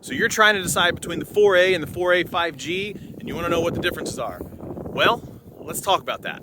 So you're trying to decide between the 4A and the 4A 5G, and you want to know what the differences are. Well, let's talk about that.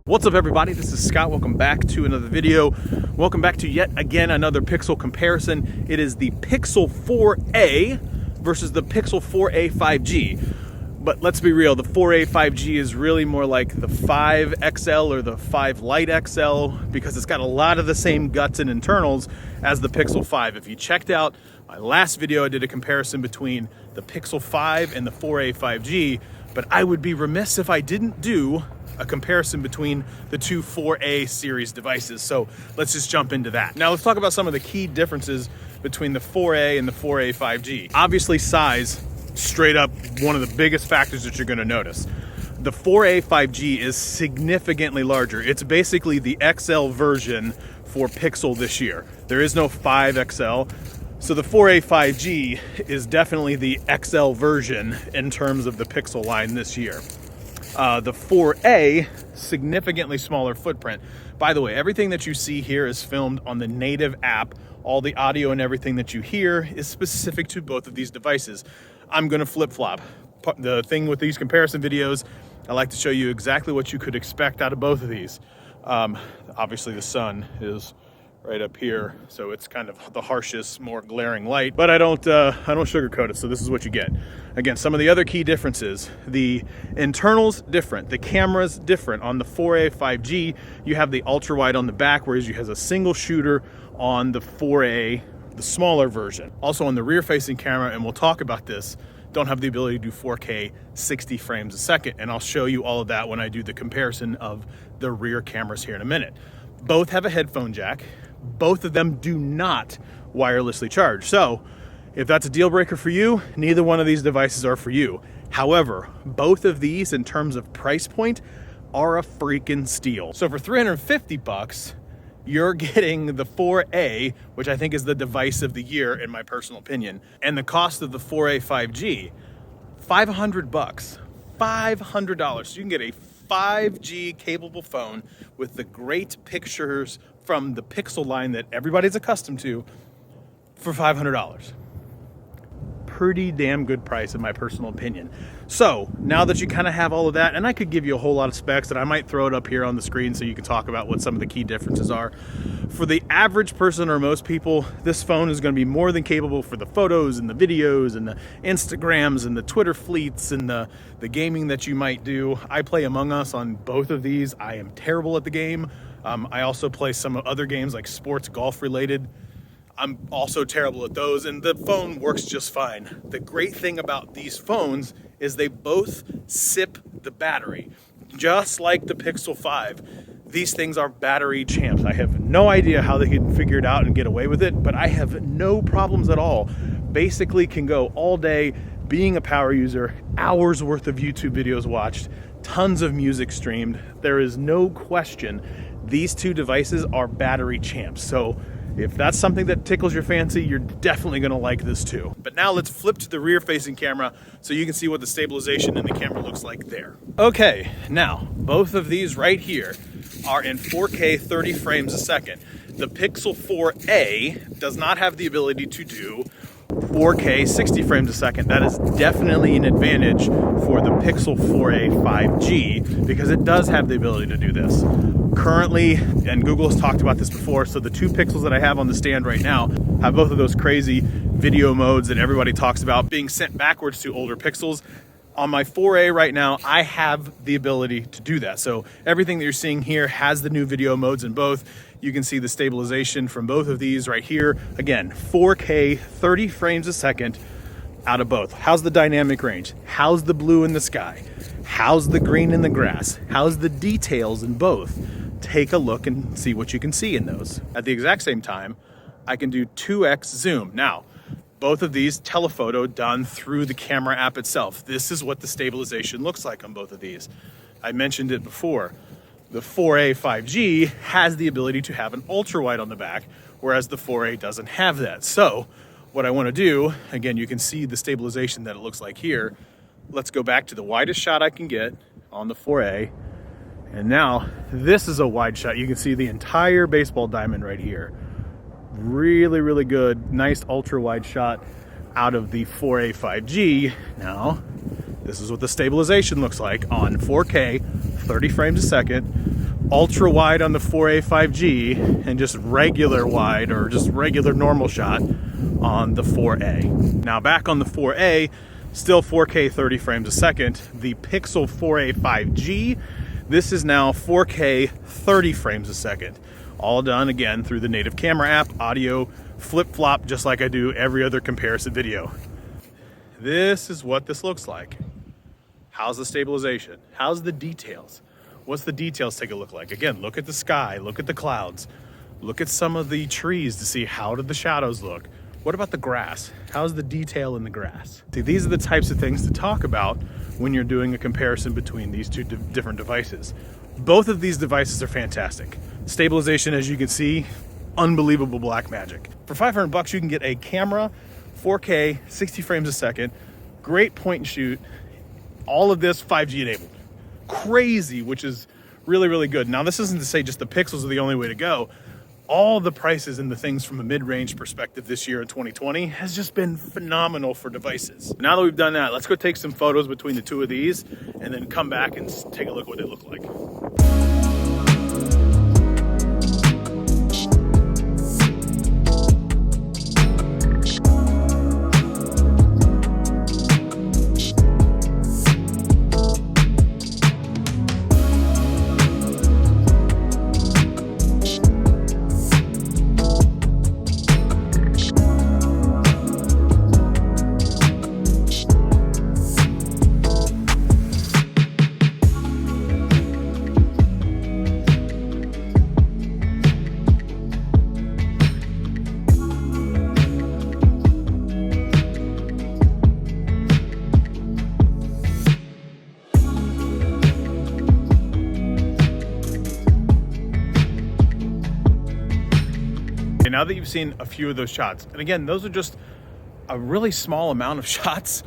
What's up everybody, this is Scott. Welcome back to another video. Welcome back to yet again another Pixel comparison. It is the Pixel 4A versus the Pixel 4A 5G. But let's be real, the 4A 5G is really more like the 5 XL or the 5 Lite XL because it's got a lot of the same guts and internals as the Pixel 5. If you checked out my last video, I did a comparison between the Pixel 5 and the 4A 5G, but I would be remiss if I didn't do a comparison between the two 4A series devices. So let's just jump into that. Now let's talk about some of the key differences between the 4A and the 4A 5G. Obviously size, straight up one of the biggest factors that you're going to notice. The 4A 5G is significantly larger. It's basically the XL version for Pixel this year. There is no 5 XL. So the 4A 5G is definitely the XL version in terms of the Pixel line this year. The 4A, significantly smaller footprint. By the way, everything that you see here is filmed on the native app. All the audio and everything that you hear is specific to both of these devices. I'm gonna flip-flop. The thing with these comparison videos, I like to show you exactly what you could expect out of both of these. Obviously the sun is right up here, so it's kind of the harshest, more glaring light, but I don't sugarcoat it, so this is what you get. Again, some of the other key differences: the internals different, the camera's different. On the 4A 5G, you have the ultra wide on the back, whereas you have a single shooter on the 4A, the smaller version. Also on the rear facing camera, and we'll talk about this, don't have the ability to do 4K 60 frames a second, and I'll show you all of that when I do the comparison of the rear cameras here in a minute. Both have a headphone jack. Both of them do not wirelessly charge. So if that's a deal breaker for you, neither one of these devices are for you. However, both of these in terms of price point are a freaking steal. So for 350 bucks, you're getting the 4A, which I think is the device of the year in my personal opinion. And the cost of the 4A 5G, 500 bucks, $500. So you can get a 5G capable phone with the great pictures from the Pixel line that everybody's accustomed to for $500. Pretty damn good price in my personal opinion. So now that you kind of have all of that, and I could give you a whole lot of specs, and I might throw it up here on the screen so you can talk about what some of the key differences are. For the average person or most people, this phone is going to be more than capable for the photos and the videos and the Instagrams and the Twitter fleets and the gaming that you might do. I play Among Us on both of these. I am terrible at the game. I also play some other games like sports, golf related. I'm also terrible at those, and the phone works just fine. The great thing about these phones is they both sip the battery. Just like the Pixel 5, these things are battery champs. I have no idea how they can figure it out and get away with it, but I have no problems at all. Basically can go all day being a power user, hours worth of YouTube videos watched, tons of music streamed. There is no question these two devices are battery champs. So if that's something that tickles your fancy, you're definitely gonna like this too. But now let's flip to the rear facing camera so you can see what the stabilization in the camera looks like there. Okay, now both of these right here are in 4K 30 frames a second. The Pixel 4A does not have the ability to do 4K 60 frames a second. That is definitely an advantage for the Pixel 4A 5G because it does have the ability to do this. Currently, and Google has talked about this before, so the two Pixels that I have on the stand right now have both of those crazy video modes that everybody talks about being sent backwards to older Pixels. On my 4A right now, I have the ability to do that. So everything that you're seeing here has the new video modes in both. You can see the stabilization from both of these right here. Again, 4K, 30 frames a second out of both. How's the dynamic range? How's the blue in the sky? How's the green in the grass? How's the details in both? Take a look and see what you can see in those. At the exact same time, I can do 2x zoom. Now, both of these telephoto done through the camera app itself. This is what the stabilization looks like on both of these. I mentioned it before. The 4A 5G has the ability to have an ultra wide on the back, whereas the 4A doesn't have that. So what I want to do, again, you can see the stabilization that it looks like here. Let's go back to the widest shot I can get on the 4A, And now this is a wide shot. You can see the entire baseball diamond right here. Really, really good, nice ultra wide shot out of the 4A 5G. Now, this is what the stabilization looks like on 4K, 30 frames a second, ultra wide on the 4A 5G, and just regular wide or just regular normal shot on the 4A. Now back on the 4A, still 4K 30 frames a second. The Pixel 4A 5G, this is now 4K 30 frames a second. All done again through the native camera app, audio, flip-flop, just like I do every other comparison video. This is what this looks like. How's the stabilization? How's the details? What's the details take a look like? Again, look at the sky, look at the clouds, look at some of the trees to see how did the shadows look. What about the grass? How's the detail in the grass? See, these are the types of things to talk about when you're doing a comparison between these two different devices. Both of these devices are fantastic. Stabilization, as you can see, unbelievable black magic. For $500 you can get a camera, 4K, 60 frames a second, great point and shoot, all of this 5G enabled. Crazy, which is really, really good. Now this isn't to say just the pixels are the only way to go. All the prices and the things from a mid-range perspective this year in 2020 has just been phenomenal for devices. Now that we've done that, let's go take some photos between the two of these and then come back and take a look at what they look like. Now that you've seen a few of those shots, and again, those are just a really small amount of shots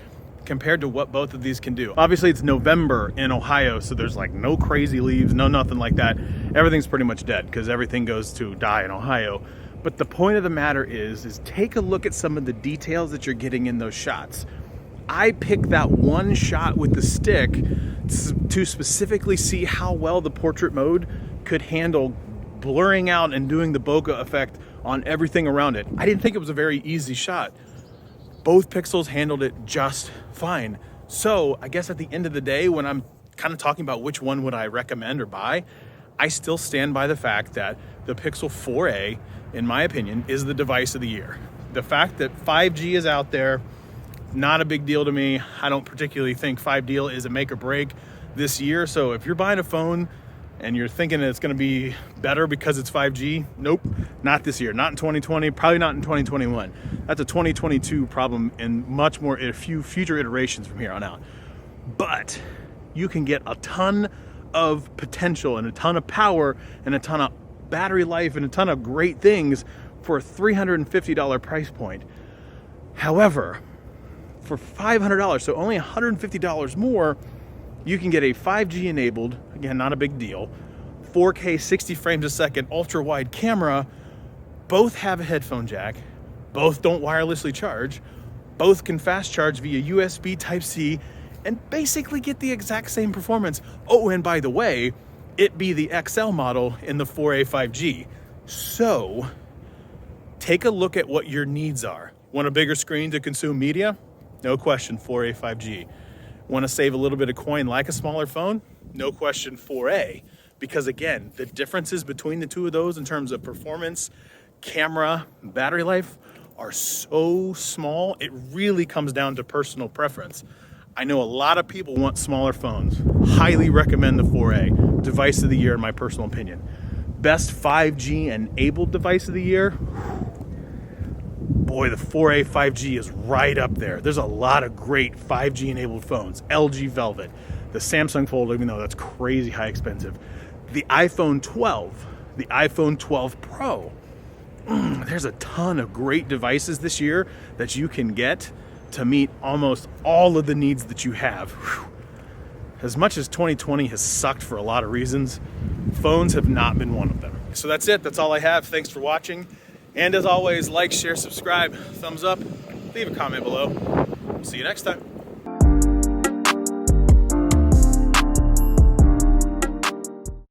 compared to what both of these can do. Obviously it's November in Ohio, so there's like no crazy leaves, no nothing like that. Everything's pretty much dead because everything goes to die in Ohio. But the point of the matter is take a look at some of the details that you're getting in those shots. I picked that one shot with the stick to specifically see how well the portrait mode could handle blurring out and doing the bokeh effect on everything around it. I didn't think it was a very easy shot. Both pixels handled it just fine. So I guess at the end of the day, when I'm kind of talking about which one would I recommend or buy, I still stand by the fact that the Pixel 4a, in my opinion, is the device of the year. The fact that 5G is out there, not a big deal to me. I don't particularly think 5G is a make or break this year. So if you're buying a phone and you're thinking it's going to be better because it's 5G, nope, not this year, not in 2020, probably not in 2021. That's a 2022 problem and much more in a few future iterations from here on out. But you can get a ton of potential and a ton of power and a ton of battery life and a ton of great things for a $350 price point. However, for $500, so only $150 more, you can get a 5G enabled, again, not a big deal, 4K 60 frames a second ultra wide camera. Both have a headphone jack, both don't wirelessly charge, both can fast charge via USB Type-C, and basically get the exact same performance. Oh, and by the way, it be the XL model in the 4A 5G. So take a look at what your needs are. Want a bigger screen to consume media? No question, 4A 5G. Want to save a little bit of coin like a smaller phone? No question, 4A. Because again, the differences between the two of those in terms of performance, camera, battery life are so small, it really comes down to personal preference. I know a lot of people want smaller phones. Highly recommend the 4A. Device of the year in my personal opinion. Best 5G enabled device of the year? Boy, the 4A 5G is right up there. There's a lot of great 5G enabled phones. LG Velvet, the Samsung Fold, even though that's crazy high expensive. The iPhone 12, the iPhone 12 Pro. There's a ton of great devices this year that you can get to meet almost all of the needs that you have. Whew. as much as 2020 has sucked for a lot of reasons, phones have not been one of them. So that's it. That's all I have. Thanks for watching. And as always, like, share, subscribe, thumbs up, leave a comment below. See you next time.